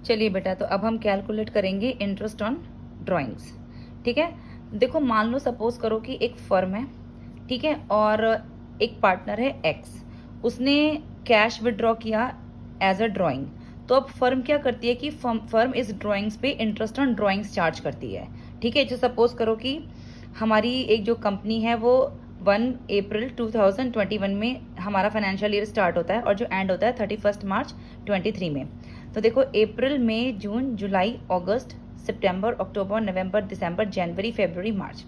चलिए बेटा, तो अब हम कैलकुलेट करेंगे इंटरेस्ट ऑन ड्राइंग्स। ठीक है, देखो मान लो सपोज करो कि एक फर्म है, ठीक है, और एक पार्टनर है एक्स, उसने कैश विड्रॉ किया एज अ ड्राइंग। तो अब फर्म क्या करती है कि फर्म इस ड्राइंग्स पे इंटरेस्ट ऑन ड्राइंग्स चार्ज करती है। ठीक है, जो सपोज करो कि हमारी एक जो कंपनी है वो 1 अप्रैल 2021 में हमारा फाइनेंशियल ईयर स्टार्ट होता है और जो एंड होता है 31 मार्च 23 में। तो देखो अप्रैल, मई, जून, जुलाई, अगस्त, सितंबर, अक्टूबर, नवंबर, दिसंबर, जनवरी, फरवरी, मार्च।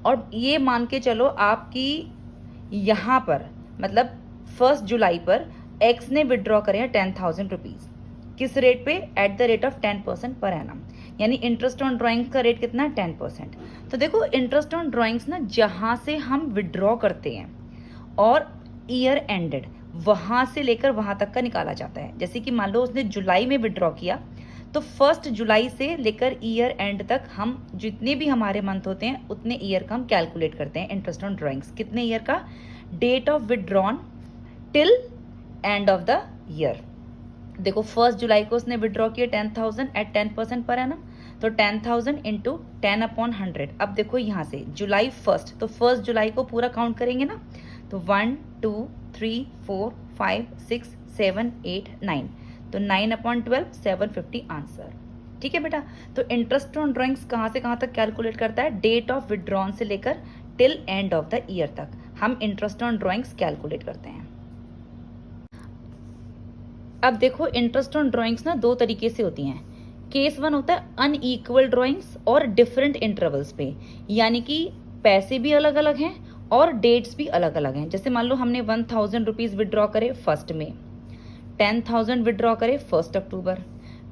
और ये मान के चलो आपकी यहाँ पर मतलब 1 जुलाई पर एक्स ने विड्रॉ करे हैं 10,000 रुपीज। किस रेट पे? At the rate of 10% per annum. यानी इंटरेस्ट ऑन ड्राइंग्स का रेट कितना है? 10%। तो देखो इंटरेस्ट ऑन ड्राइंग्स ना जहां से हम विड्रॉ करते हैं और ईयर एंडेड वहां से लेकर वहां तक का निकाला जाता है। जैसे कि मान लो उसने जुलाई में विड्रॉ किया, तो 1 जुलाई से लेकर ईयर एंड तक हम जितने भी हमारे मंथ होते हैं उतने ईयर का हम कैलकुलेट करते हैं इंटरेस्ट ऑन ड्राइंग्स। कितने ईयर का? Date of withdrawn till end of the year. देखो 1 जुलाई को उसने विड्रॉ किया 10,000 एट 10% पर एनम, तो 10,000 इंटू 10/100। अब देखो यहाँ से जुलाई 1, तो 1 जुलाई को पूरा काउंट करेंगे ना, तो 1 2 3 4 5 6 7 8 9, तो 9/12 750 आंसर। ठीक है बेटा, तो इंटरेस्ट ऑन ड्राइंग्स कहाँ से कहाँ तक कैलकुलेट करता है? डेट ऑफ विड्रॉन से लेकर till end of the year तक हम इंटरेस्ट ऑन ड्राइंग्स कैलकुलेट करते हैं। अब देखो इंटरेस्ट ऑन ड्राइंग्स ना दो तरीके से होती हैं। केस 1 होता है अनइक्वल ड्राइंग्स और डिफरेंट इंटरवल्स पे, यानी कि पैसे भी अलग अलग हैं और डेट्स भी अलग अलग हैं। जैसे मान लो हमने 1,000 रुपीज विड्रॉ करे 1 में, 10,000 विड्रॉ करे 1 अक्टूबर,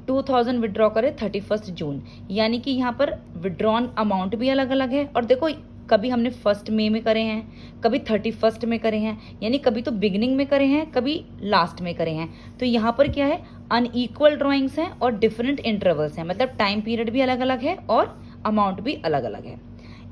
2,000 विड्रॉ करे 31 जून। यानी कि यहाँ पर विड्रॉन अमाउंट भी अलग अलग है। और देखो कभी हमने 1 मई में करे हैं, कभी 31 में करे हैं, यानी कभी तो बिगिनिंग में करे हैं, कभी लास्ट में करे हैं। तो यहाँ पर क्या है? अनइक्वल ड्राइंग्स हैं और डिफरेंट इंटरवल्स हैं, मतलब टाइम पीरियड भी अलग अलग है और अमाउंट भी अलग अलग है।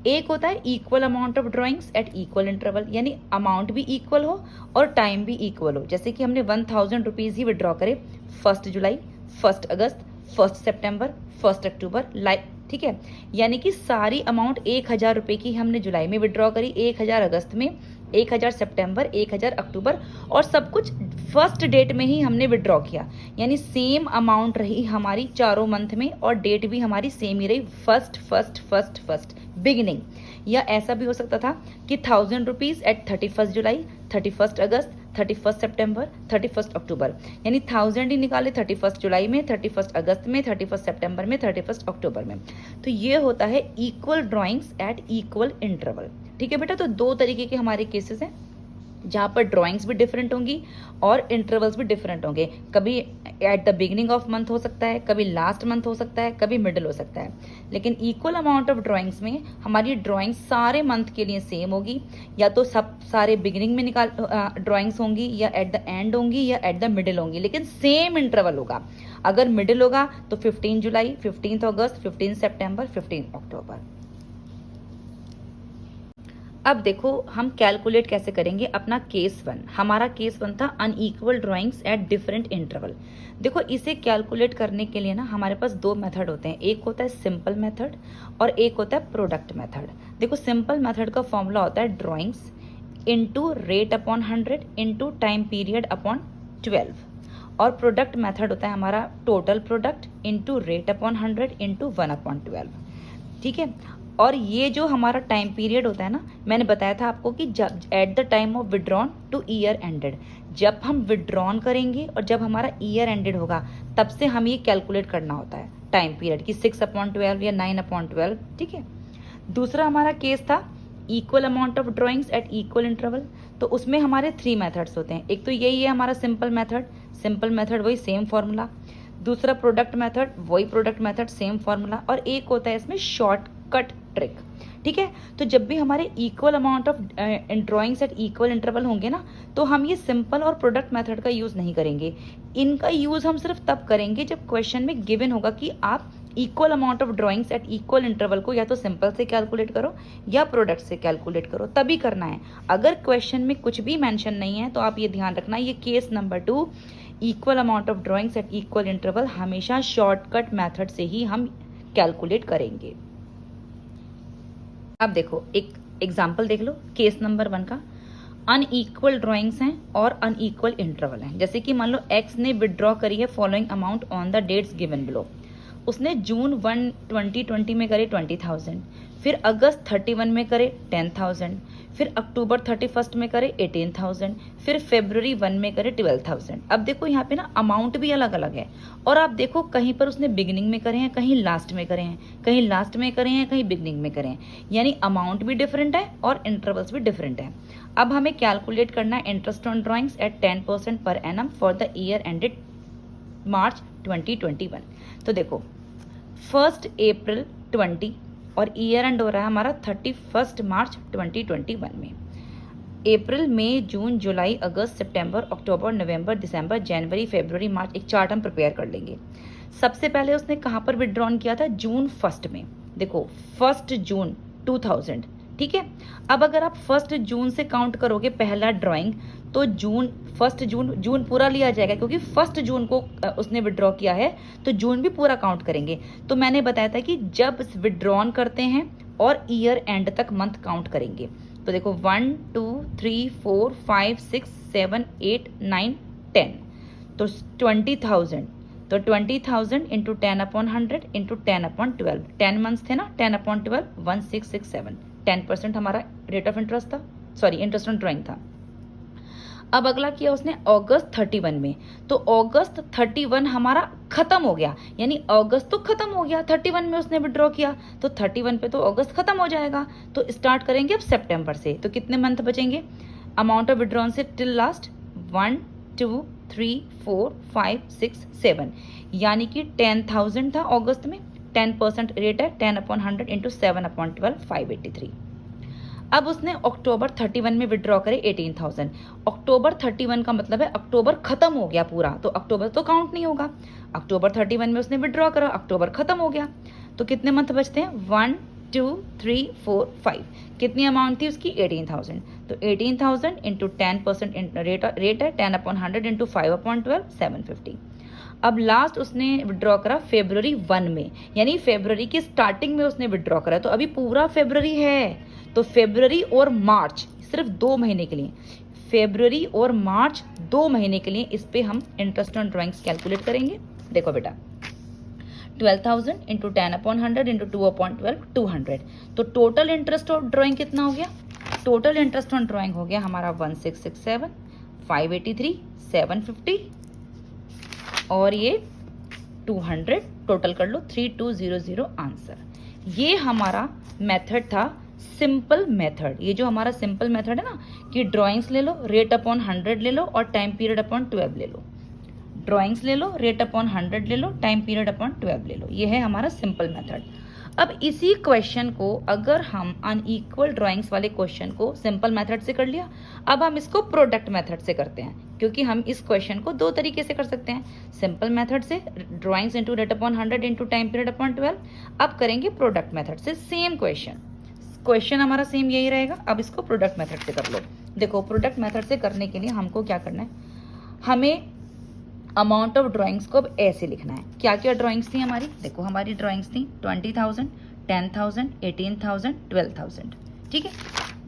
एक होता है equal amount of drawings at equal interval, यानी अमाउंट भी इक्वल हो और टाइम भी इक्वल हो। जैसे कि हमने 1,000 रुपीज ही विड्रॉ करे 1 जुलाई, 1 अगस्त, 1 सितंबर, 1 अक्टूबर, लाइक। ठीक है, यानी कि सारी अमाउंट 1,000 रुपए की हमने जुलाई में विड्रॉ करी, 1,000 अगस्त में, 1,000 सितंबर, 1,000 अक्टूबर, और सब कुछ फर्स्ट डेट में ही हमने विड्रॉ किया। यानी सेम अमाउंट रही हमारी चारों मंथ में और डेट भी हमारी सेम ही रही, फर्स्ट बिगिनिंग। या ऐसा भी हो सकता था कि 1,000 रुपीज एट 31 जुलाई, 31 अगस्त, 31 सितंबर, 31 अक्टूबर, यानी 1,000 ही निकाले 31 जुलाई में, 31 अगस्त में, 31 सितंबर में, 31 अक्टूबर में। तो ये होता है equal drawings at equal interval. ठीक है बेटा, तो दो तरीके के हमारे केसेस हैं जहाँ पर ड्राइंग्स भी डिफरेंट होंगी और इंटरवल्स भी डिफरेंट होंगे। कभी at the beginning of month हो सकता है, कभी लास्ट मंथ हो सकता है, कभी मिडिल हो सकता है। लेकिन इक्वल अमाउंट ऑफ ड्राइंग्स में हमारी ड्राइंग्स सारे मंथ के लिए सेम होगी, या तो सब सारे बिगिनिंग में निकाल ड्राइंग्स होंगी, या एट द एंड होंगी, या एट द मिडिल होंगी, लेकिन सेम इंटरवल होगा। अगर मिडिल होगा तो 15 जुलाई, 15 अगस्त, 15 सितंबर, 15 अक्टूबर। अब देखो हम कैलकुलेट कैसे करेंगे अपना केस 1। हमारा केस 1 था unequal drawings at different interval. देखो इसे कैलकुलेट करने के लिए ना हमारे पास दो मेथड होते हैं, एक होता है सिंपल मेथड और एक होता है प्रोडक्ट मेथड। देखो सिंपल मेथड का फॉर्मूला होता है drawings into rate upon 100 into time period upon 12, और प्रोडक्ट मेथड होता है हमारा total product into rate upon 100 into 1/12। ठीक है, और ये जो हमारा टाइम पीरियड होता है ना, मैंने बताया था आपको कि जब at the time of withdrawn two year ended, जब हम विड्रॉन करेंगे और जब हमारा ईयर एंडेड होगा तब से हम ये कैलकुलेट करना होता है टाइम पीरियड की 6/12 या 9/12। ठीक है, दूसरा हमारा केस था equal amount of drawings at equal interval. तो उसमें हमारे 3 मेथड्स होते हैं। एक तो यही है हमारा सिंपल मेथड वही सेम फॉर्मूला, दूसरा प्रोडक्ट मेथड वही प्रोडक्ट मेथड सेम फॉर्मूला, और एक होता है इसमें शॉर्टकट ट्रिक। ठीक है, तो जब भी हमारे equal amount of drawings at equal interval होंगे ना, तो हम ये सिंपल और प्रोडक्ट मेथड का यूज नहीं करेंगे। इनका यूज हम सिर्फ तब करेंगे जब क्वेश्चन में गिवन होगा कि आप equal amount of drawings at equal interval को या तो सिंपल से कैलकुलेट करो या प्रोडक्ट से कैलकुलेट करो, तभी करना है। अगर क्वेश्चन में कुछ भी मेंशन नहीं है तो आप ये ध्यान रखना, ये case number 2 equal amount of drawings at equal interval हमेशा शॉर्टकट मेथड से ही हम कैलकुलेट करेंगे। अब देखो एक एग्जाम्पल देख लो केस नंबर 1 का। अनइक्वल ड्राइंग्स हैं और अनइक्वल इंटरवल हैं। जैसे कि मान लो एक्स ने विदड्रॉ करी है following amount on the dates given below. उसने जून 1 2020 में करे 20,000, फिर अगस्त 31 में करे 10,000, फिर अक्टूबर 31 में करे 18,000, फिर फरवरी 1 में करे 12,000। अब देखो यहाँ पे ना अमाउंट भी अलग अलग है, और आप देखो कहीं पर उसने बिगिनिंग में करे हैं, कहीं लास्ट में करे हैं, कहीं लास्ट में करे हैं, कहीं बिगिनिंग में करे हैं, यानी अमाउंट भी डिफरेंट है और इंटरवल्स भी डिफरेंट है। अब हमें कैलकुलेट करना है interest on drawings at 10% per annum for the year ended March 2021। तो देखो 1 अप्रैल 20 और ईयर एंड हो रहा है हमारा 31 मार्च 2021 में। अप्रैल, मई, जून, जुलाई, अगस्त, सितंबर, अक्टूबर, नवंबर, दिसंबर, जनवरी, फरवरी, मार्च, एक चार्ट हम प्रिपेयर कर लेंगे। सबसे पहले उसने कहाँ पर विड्रॉन किया था? जून 1 में। देखो 1 जून 2000, ठीक है। अब अगर आप 1 जून से काउंट करोगे पहला ड्राइंग, तो 1 जून पूरा लिया जाएगा, क्योंकि 1 जून को उसने विड्रॉ किया है, तो जून भी पूरा काउंट करेंगे। तो मैंने बताया था कि जब विड्रॉन करते हैं और ईयर एंड तक मंथ काउंट करेंगे। तो देखो 1 2 3 4 5 6 7 8 9 10, तो 20,000। तो 20,000 इंटू 10/100 इंटू 10/12, 10 मंथ्स थे ना, 10/12 1667, 10% हमारा रेट ऑफ इंटरेस्ट था, सॉरी इंटरेस्ट ऑन ड्राइंग था। अब अगला किया उसने अगस्त 31 में, तो अगस्त 31 हमारा खत्म हो गया, यानी अगस्त तो खत्म हो गया, 31 में उसने विड्रॉ किया, तो 31 पे तो अगस्त खत्म हो जाएगा। तो स्टार्ट करेंगे अब सितंबर से। तो कितने मंथ बचेंगे अमाउंट ऑफ विड्रॉन से टिल लास्ट? 1 2 3 4 5 6 7, यानी कि 10,000 था अगस्त में, 10% रेट है, 10/100 इंटू 7/12 583। अब उसने अक्टूबर 31 में विड्रॉ करे 18,000। अक्टूबर 31 का मतलब है अक्टूबर खत्म हो गया पूरा, तो अक्टूबर तो काउंट नहीं होगा। अक्टूबर 31 में उसने विड्रॉ करा, अक्टूबर खत्म हो गया, तो कितने मंथ बचते हैं? 1 2 3 4 5। कितनी अमाउंट थी उसकी? 18,000। तो 18,000 इंटू 10% रेट है, 10/100 इंटू 5/12 750। अब लास्ट उसने विड्रॉ करा फरवरी 1 में, यानी फरवरी की स्टार्टिंग में उसने विड्रॉ करा, तो अभी पूरा फरवरी है। तो फरवरी और मार्च सिर्फ 2 महीने के लिए, फरवरी और मार्च 2 महीने के लिए इस पे हम इंटरेस्ट ऑन ड्राइंग्स कैलकुलेट करेंगे। देखो बेटा 12,000 इंटू 10/100 इंटू 2/12 200, तो टोटल इंटरेस्ट ऑन ड्राइंग कितना हो गया? टोटल इंटरेस्ट ऑन ड्राइंग हो गया हमारा 1667 583 750 और ये 200, टोटल कर लो 3200 आंसर। ये हमारा मेथड था सिंपल मेथड। ये जो हमारा सिंपल मेथड है ना, कि ड्राइंग्स ले लो, रेट अपॉन 100 ले लो और टाइम पीरियड अपॉन 12 ले लो। ड्राइंग्स ले लो, रेट अपॉन 100 ले लो, टाइम पीरियड अपॉन 12 ले लो। ये है हमारा सिंपल मेथड। अब इसी क्वेश्चन को अगर हम अनइक्वल ड्राइंग्स वाले क्वेश्चन को सिंपल मेथड से कर लिया, अब हम इसको प्रोडक्ट मेथड से करते हैं, क्योंकि हम इस क्वेश्चन को 2 तरीके से कर सकते हैं, सिंपल मेथड से drawings into rate upon 100 into time period upon 12। अब करेंगे प्रोडक्ट मेथड से सेम क्वेश्चन हमारा सेम यही रहेगा। अब इसको प्रोडक्ट मेथड से कर लो। देखो प्रोडक्ट मेथड से करने के लिए हमको क्या करना है, हमें अमाउंट ऑफ ड्राइंग्स को अब ऐसे लिखना है। क्या क्या ड्राइंग्स थी हमारी? देखो हमारी ड्राइंग्स थी 20,000 10,000 18,000 12,000, ठीक है,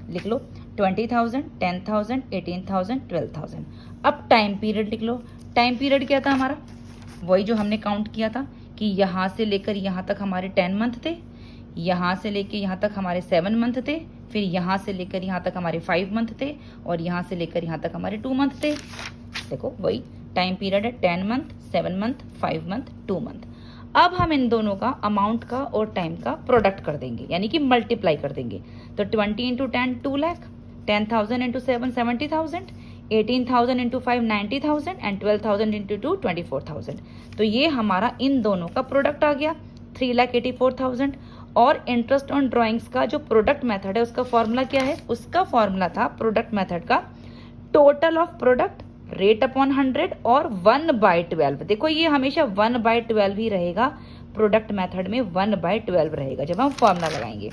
लिख लो 20,000 10,000 18,000 12,000। अब टाइम पीरियड लिख लो। टाइम पीरियड क्या था हमारा? वही जो हमने काउंट किया था कि यहाँ से लेकर यहाँ तक हमारे 10 मंथ थे, यहाँ से लेकर यहाँ तक हमारे 7 मंथ थे, फिर यहाँ से लेकर यहाँ तक हमारे 5 मंथ थे, और यहाँ से लेकर यहाँ तक हमारे 2 मंथ थे। देखो वही टाइम पीरियड है, 10 मंथ 7 मंथ 5 मंथ 2 मंथ। अब हम इन दोनों का अमाउंट का और टाइम का प्रोडक्ट कर देंगे, यानी कि मल्टीप्लाई कर देंगे। तो 20 into 10 2 lakh, 10,000 into 7 70,000, 18,000 into 5 90,000 and 12,000 into 2 24,000। तो ये हमारा इन दोनों का प्रोडक्ट आ गया 3,84,000। और इंटरेस्ट ऑन ड्राइंग्स का जो प्रोडक्ट मेथड है उसका फॉर्मूला क्या है? उसका फॉर्मूला था प्रोडक्ट मेथड का total of product rate upon 100 और 1/12। देखो ये हमेशा 1/12 ही रहेगा, प्रोडक्ट मेथड में 1/12 रहेगा जब हम फॉर्मूला लगाएंगे।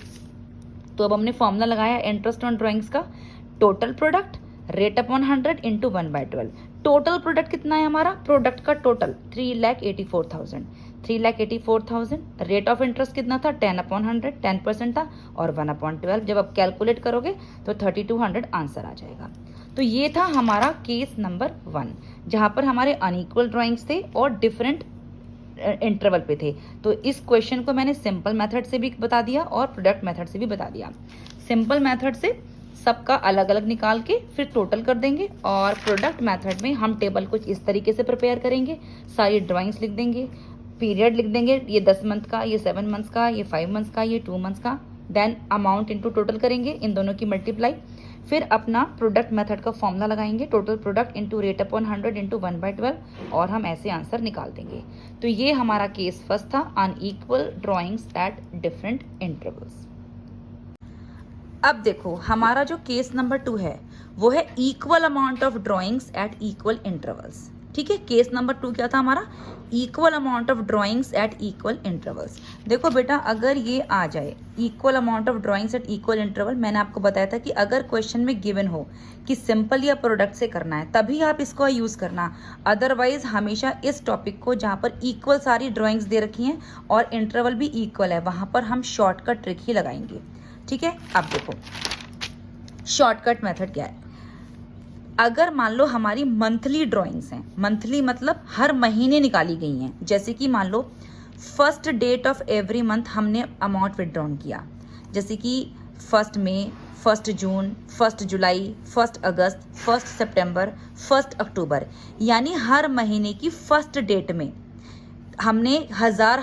तो अब हमने फॉर्मूला लगाया इंटरेस्ट ऑन ड्राइंग्स का total product rate upon 100 into 1/12। Total product कितना है हमारा, प्रोडक्ट का टोटल 3,84,000, 3,84,000। रेट ऑफ इंटरेस्ट कितना था, 10/100, 10% था, और 1/12। जब आप कैलकुलेट करोगे तो 3,200 आंसर आ जाएगा। तो ये था हमारा केस नंबर 1, जहां पर हमारे अनइक्वल ड्राइंग्स थे और डिफरेंट इंटरवल पे थे। तो इस क्वेश्चन को मैंने सिंपल मेथड से भी बता दिया और प्रोडक्ट मेथड से भी बता दिया। सिंपल मेथड से सबका अलग अलग निकाल के फिर टोटल कर देंगे, और प्रोडक्ट मेथड में हम टेबल कुछ इस तरीके से प्रिपेयर करेंगे, सारी ड्राइंग्स लिख देंगे, पीरियड लिख देंगे, ये 10 मंथ का, ये 7 मंथ्स का, ये 5 मंथ्स का, ये 2 मंथ्स का, देन अमाउंट इनटू टोटल करेंगे, इन दोनों की मल्टीप्लाई, फिर अपना प्रोडक्ट मेथड का फॉर्मूला लगाएंगे, total product into rate upon 100 into 1/12, और हम ऐसे आंसर निकाल देंगे। तो ये हमारा केस फर्स्ट था, unequal drawings at different intervals. अब देखो हमारा जो केस नंबर 2 है वो है equal amount of drawings at equal intervals. ठीक है, केस नंबर 2 क्या था हमारा, equal amount of drawings at equal intervals. देखो बेटा, अगर ये आ जाए equal amount of drawings at equal interval, मैंने आपको बताया था कि अगर क्वेश्चन में गिवन हो कि सिंपल या प्रोडक्ट से करना है तभी आप इसको यूज करना, अदरवाइज हमेशा इस टॉपिक को जहां पर इक्वल सारी ड्राइंग्स दे रखी हैं और इंटरवल भी इक्वल है वहां पर हम शॉर्टकट ट्रिक ही लगाएंगे। ठीक है, अब देखो शॉर्टकट मेथड क्या है। अगर मान लो हमारी मंथली ड्राइंग्स हैं, मंथली मतलब हर महीने निकाली गई हैं, जैसे कि मान लो first date of every month हमने अमाउंट विड्रॉन किया, जैसे कि 1 मई, 1 जून, 1 जुलाई, 1 अगस्त, 1 सितंबर, 1 अक्टूबर, यानी हर महीने की फर्स्ट डेट में हमने हजार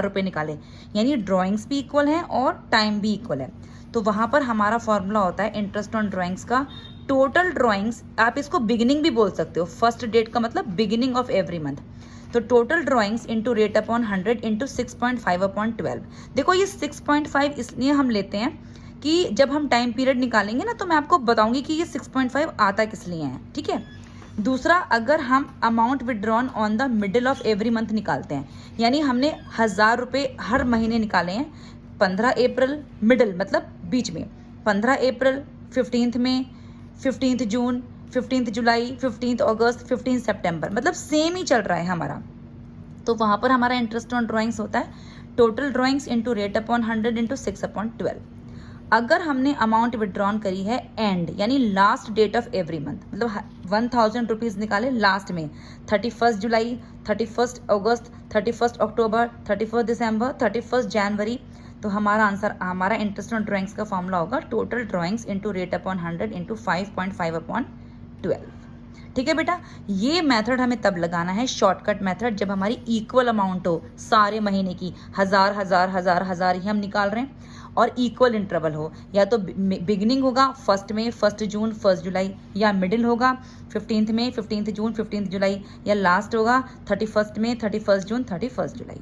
रुपए निकाले, यानी ड्राइंग्स भी इक्वल हैं और टाइम भी इक्वल है। तो वहां पर हमारा फॉर्मूला होता है इंटरेस्ट ऑन ड्राइंग्स का, टोटल ड्राइंग्स, आप इसको बिगिनिंग भी बोल सकते हो, फर्स्ट डेट का मतलब बिगिनिंग ऑफ एवरी मंथ। तो total drawings into rate upon 100 into 6.5/12। देखो ये 6.5 इसलिए हम लेते हैं कि जब हम टाइम पीरियड निकालेंगे ना तो मैं आपको बताऊंगी कि ये 6.5 आता किस लिए है। ठीक है, दूसरा, अगर हम amount withdrawn on the middle of every month निकालते हैं, यानी हमने 1,000 रुपये हर महीने निकाले हैं, 15 अप्रैल मिडिल मतलब बीच में, 15 अप्रैल, 15 मई, 15 जून, 15 जुलाई, 15 अगस्त, 15 सितंबर, मतलब सेम ही चल रहा है हमारा। तो वहां पर हमारा इंटरेस्ट ऑन ड्राइंग्स होता है total drawings into rate upon 100 into 6/12। अगर हमने अमाउंट विड्रॉन करी है एंड यानी last date of every month, मतलब 1,000 रुपीज निकाले लास्ट में, 31 जुलाई, 31 अगस्त, 31 अक्टूबर, 31 दिसंबर, 31 जनवरी, तो हमारा आंसर, हमारा इंटरेस्ट ऑन ड्राइंग्स का फॉर्मूला होगा total drawings into rate upon 100 into 5.5/12। ठीक है बेटा, ये मेथड हमें तब लगाना है शॉर्टकट मेथड जब हमारी इक्वल अमाउंट हो, सारे महीने की हजार ही हम निकाल रहे हैं, और इक्वल इंटरवल हो, या तो बिगिनिंग होगा 1 मई, 1 जून, 1 जुलाई, या मिडिल होगा 15 मई, 15 जून, 15 जुलाई, या लास्ट होगा 31 मई, 31 जून, 31 जुलाई।